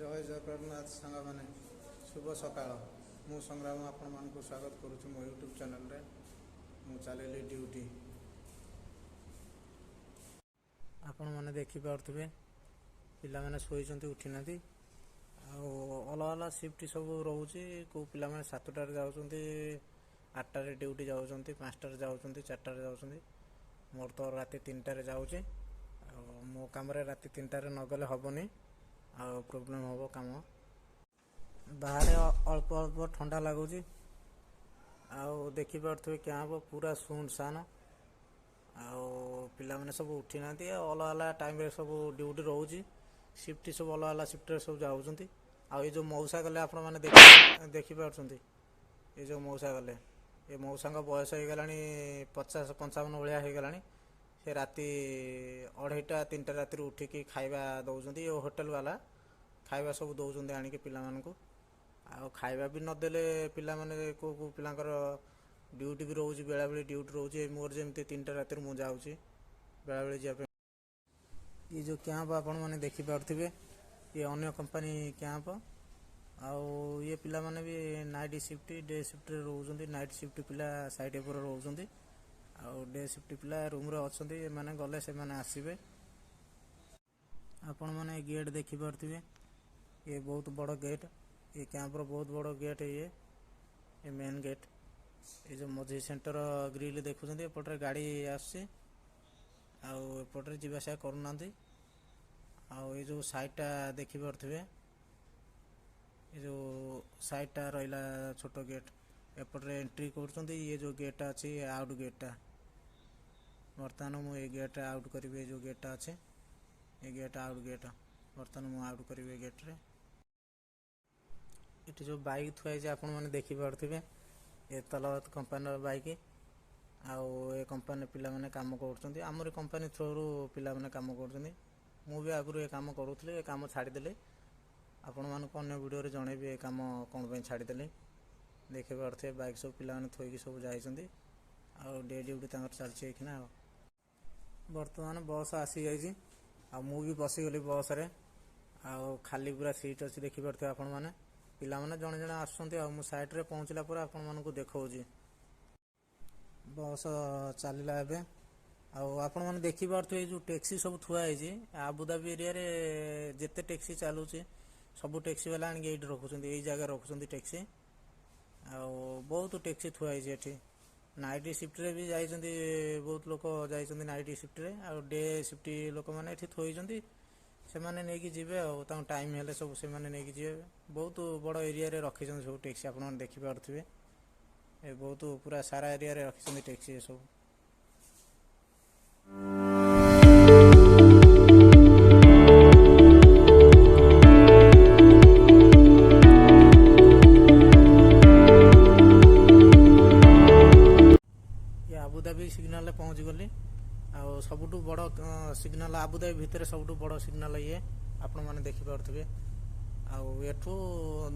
जय जगन्नाथ सांग मैंने शुभ सकाळ मु संग्राम आपण मानक स्वागत करुच्ची मो यूट्यूब चैनल रे मु चलि ड्यूटी आपण मैंने देखी पारे पिला माने शोइचंती उठी नाती अलग अलग शिफ्ट सब रोचे को पिला माने 7टार जाउचंती 8टारे ड्यूटी जाउचंती 5टारे जाउचंती 4टारे जाउचंती मोर तो राति 3टारे जाउचे मो काम रे राति 3टारे न गले हबनी आ प्रोब्लेम हम कम बाहर अल्प अल्प ठंडा लगुच देखिपे क्या हम पूरा सुनसान पिला माने सब उठी ना अलग अलग टाइम सब ड्यूटी रोचे शिफ्ट सब अलग अलग शिफ्ट सब जाऊँच ये जो मौसा गले आपण मैंने देखिपे ये जो मौसा गले ये मौसा बयस हो गला 50-55 भाया हो गला से राति 2:30 3टा राति उठिकी खाଇବା दौरान होटेल वाला खाଇବା सब दौरान आणिक पिला मानू खाଇବା भी नदेले पिला माने को पिलांकर ड्यूटी भी रोचे बेला बेली ड्यूटी रोचे मोर जमी 3टा राति मुझे जाऊँगी बेला बेली जाप ये जो कैंप आपण मैंने देखिपे ये अन्य कंपनी कैंप आउ ये पिला माने भी नाइट शिफ्ट डे शिफ्ट रोचे नाइट शिफ्ट पिला साइड पर रोचे आउ डे शिफ्ट पिला रूम रे अच्छे मैंने गले से मैंने आसबे आपण मैंने गेट देखिपे ये बहुत बड़ गेट ये कैंप रो बहुत बड़ गेट ये मेन गेट ये जो मझी सेंटर ग्रिल देखुं एपटे गाड़ी आसपटे जावासा करूना ये जो साइडटा देखिपे ये जो साइडटा रहा छोट गेट एपटे एंट्री कर ये जो गेटा अच्छी आउट गेटा बर्तमान मुझे गेट आउट करी जो गेटा अच्छे ये गेट आउट गेट बर्तमान मुझे आउट करी गेट रे ये जो बाइक थुआई आप देखिपे ये तलवत कंपानी बाइक ये कंपानी पिला माने काम कर कंपानी थ्रू पिला माने काम कर मुझे आगु ये कम करूँ ये कम छाड़देली आपण मानक अन्य वीडियो जनइबी ये कम कौन छाड़देली देखी पारे बाइक सब पिला माने थोइकी सब जाइछंती डे ड्यूटी चलना बर्तमान बस आसी जाइए भी बसीगली बस रे खाली पूरा सीट अच्छी देखिपे आपण मैंने पिला माने जड़े जड़े आसुँच साइड रे पहुँचला पर आपण मानक देखा बस चलला एवं आपण मैंने देखिपे जो टैक्सी सब थुआई आबुधाबी एरिया रे जिते टैक्सी चलुचे सबू टैक्सी वाला आनिक ये रखुच्च यही जगह रखुच्च टैक्सी बहुत टैक्सी थुआई ये नाइट शिफ्ट रे भी जाइछंती बहुत लोक जाइछंती नाइट शिफ्ट रे डे शिफ्ट लोक मैंने थोइछंती से मैंने नहीं जीवे आ टाइम हेले सब से मैंने नहीं जीवे बहुत बड़ एरिया रे रखिछंती सब टैक्सी आपण मैंने देखि पारुथिबे ए बहुत पूरा सारा एरिया रे रखिछंती टैक्सी सब आबुधाबी सिग्नल पहुँच गली सबुठु बड़ सिग्नल आबुधाबी भितर सबुठु बड़ सिग्नल ये आपण मैंने देखिपे एठू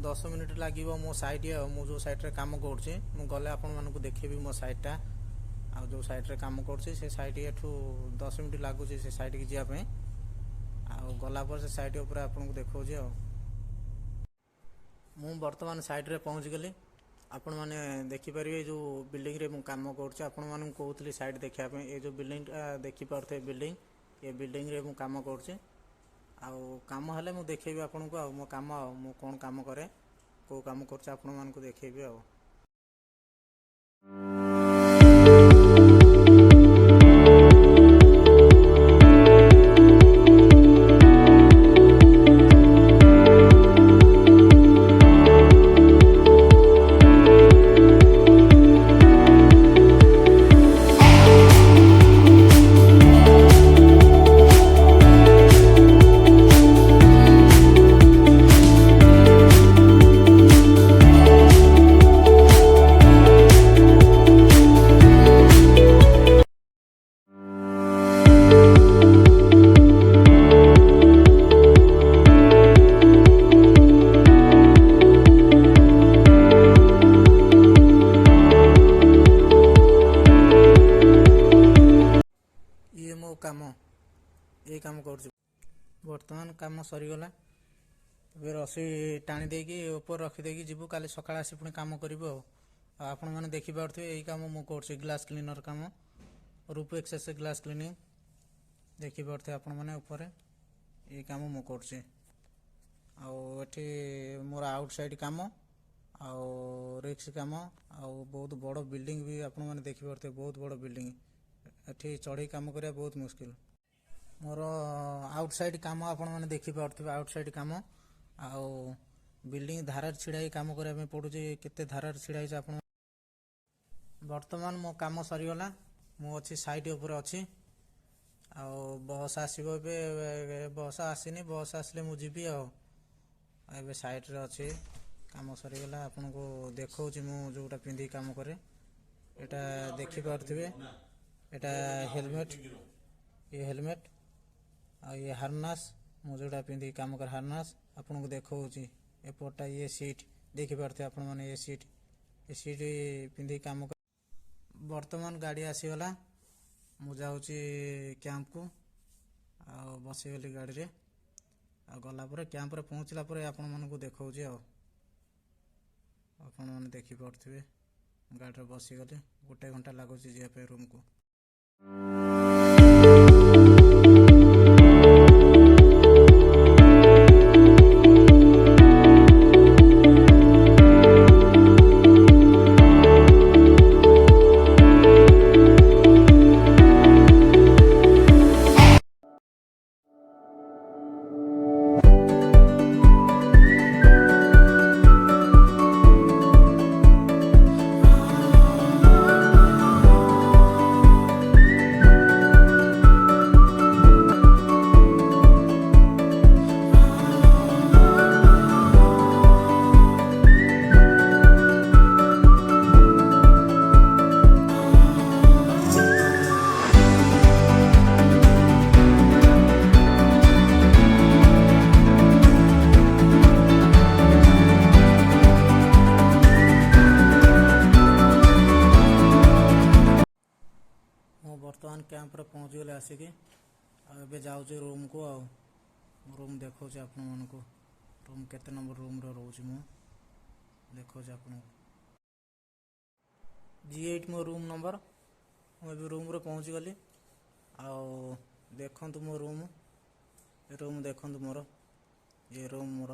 10 मिनिट लगे मो साइड मु जो साइड रे काम करुँचे गले आपण मानक देखेबी मो साइडटा जो साइड रे काम करुँचे से साइड एठू 10 मिनिट लगुच से साइड की जावाई गला पर से साइड ऊपर आपन को देखा मु बर्तमान साइड रे पहुँच गली आपण मैंने देखिपारे जो बिल्डिंग रे काम कर कहूली साइड देखापी ये जो बिल्डिंग देखिपे बिल्डिंग ये बिल्डिंग रे काम कर काम हेले मु देखेबी आपन को मो काम मु कौन काम करे को काम कर आपण मानक देखेबी काम ये काम कर बर्तमान काम सरीगला ଏବେ ରସି ଟାଣି ଦେଇକି ଉପରେ ରଖିଦେଇକି ଯିବୁ, କାଲି ସକାଳେ ଆସି ପୁଣି କାମ କରିବୁ ଆଉ। ଆଉ ଆପଣମାନେ ଦେଖିପାରୁଥିବେ ଏଇ କାମ ମୁଁ କରୁଛି, ଗ୍ଲାସ୍ କ୍ଲିନର କାମ, ରୁଫ୍ ଏକ୍ସେସ୍ ଗ୍ଲାସ୍ କ୍ଲିନିଂ। ଦେଖିପାରୁଥିବେ ଆପଣମାନେ ଉପରେ ଏଇ କାମ ମୁଁ କରୁଛି। ଆଉ ଏଠି ମୋର ଆଉଟ୍ ସାଇଡ଼୍ କାମ ଆଉ ରିକ୍ସ କାମ, ଆଉ ବହୁତ ବଡ଼ ବିଲ୍ଡିଂ ବି ଆପଣମାନେ ଦେଖିପାରୁଥିବେ, ବହୁତ ବଡ଼ ବିଲ୍ଡିଂ। ଏଠି ଚଢ଼େଇ କାମ କରିବା ବହୁତ ମୁସ୍କିଲ। ମୋର ଆଉଟ୍ ସାଇଡ଼୍ କାମ ଆପଣମାନେ ଦେଖିପାରୁଥିବେ, ଆଉଟ୍ ସାଇଡ଼୍ କାମ। ଆଉ ବିଲ୍ଡିଂ ଧାରରେ ଛିଡ଼ା ହେଇ କାମ କରିବା ପାଇଁ ପଡ଼ୁଛି, କେତେ ଧାରରେ ଛିଡ଼ା ହେଇଛି ଆପଣ। ବର୍ତ୍ତମାନ ମୋ କାମ ସରିଗଲା, ମୁଁ ଅଛି ସାଇଟ୍ ଉପରେ ଅଛି। ଆଉ ବସ୍ ଆସିବ ଏବେ, ବସ୍ ଆସିନି, ବସ୍ ଆସିଲେ ମୁଁ ଯିବି ଆଉ। ଏବେ ସାଇଟ୍ରେ ଅଛି, କାମ ସରିଗଲା। ଆପଣଙ୍କୁ ଦେଖାଉଛି ମୁଁ ଯେଉଁଟା ପିନ୍ଧିକି କାମ କରେ। ଏଇଟା ଦେଖିପାରୁଥିବେ, ଏଇଟା ହେଲମେଟ୍, ଇଏ ହେଲମେଟ୍ ଆଉ ଇଏ ହାର୍ନାସ୍, ମୁଁ ଯେଉଁଟା ପିନ୍ଧିକି କାମ କରେ ହାର୍ନାସ୍ ଆପଣଙ୍କୁ ଦେଖାଉଛି। ଏପଟଟା ଇଏ ସିଟ୍ ଦେଖିପାରୁଥିବେ ଆପଣମାନେ, ଏ ସିଟ୍ ପିନ୍ଧିକି କାମ କରେ। ବର୍ତ୍ତମାନ ଗାଡ଼ି ଆସିଗଲା, ମୁଁ ଯାଉଛି କ୍ୟାମ୍ପକୁ। ଆଉ ବସିଗଲି ଗାଡ଼ିରେ, ଆଉ ଗଲା ପରେ କ୍ୟାମ୍ପରେ ପହଞ୍ଚିଲା ପରେ ଆପଣମାନଙ୍କୁ ଦେଖାଉଛି। ଆଉ ଆପଣମାନେ ଦେଖିପାରୁଥିବେ, ଗାଡ଼ିରେ ବସିଗଲି, 1 ଘଣ୍ଟା ଲାଗୁଛି ଯିବା ପାଇଁ ରୁମ୍କୁ। ମୁଁ ବର୍ତ୍ତମାନ କ୍ୟାମ୍ପରେ ପହଞ୍ଚିଗଲି ଆସିକି, ଆଉ ଏବେ ଯାଉଛି ରୁମ୍କୁ। ଆଉ ରୁମ୍ ଦେଖାଉଛି ଆପଣମାନଙ୍କୁ, ରୁମ୍ କେତେ ନମ୍ବର ରୁମ୍ରେ ରହୁଛି ମୁଁ ଦେଖାଉଛି ଆପଣଙ୍କୁ। G8 ମୋ ରୁମ୍ ନମ୍ବର। ମୁଁ ଏବେ ରୁମ୍ରେ ପହଞ୍ଚିଗଲି। ଆଉ ଦେଖନ୍ତୁ ମୋ ରୁମ୍, ଏ ରୁମ୍ ଦେଖନ୍ତୁ ମୋର, ଏ ରୁମ୍ ମୋର।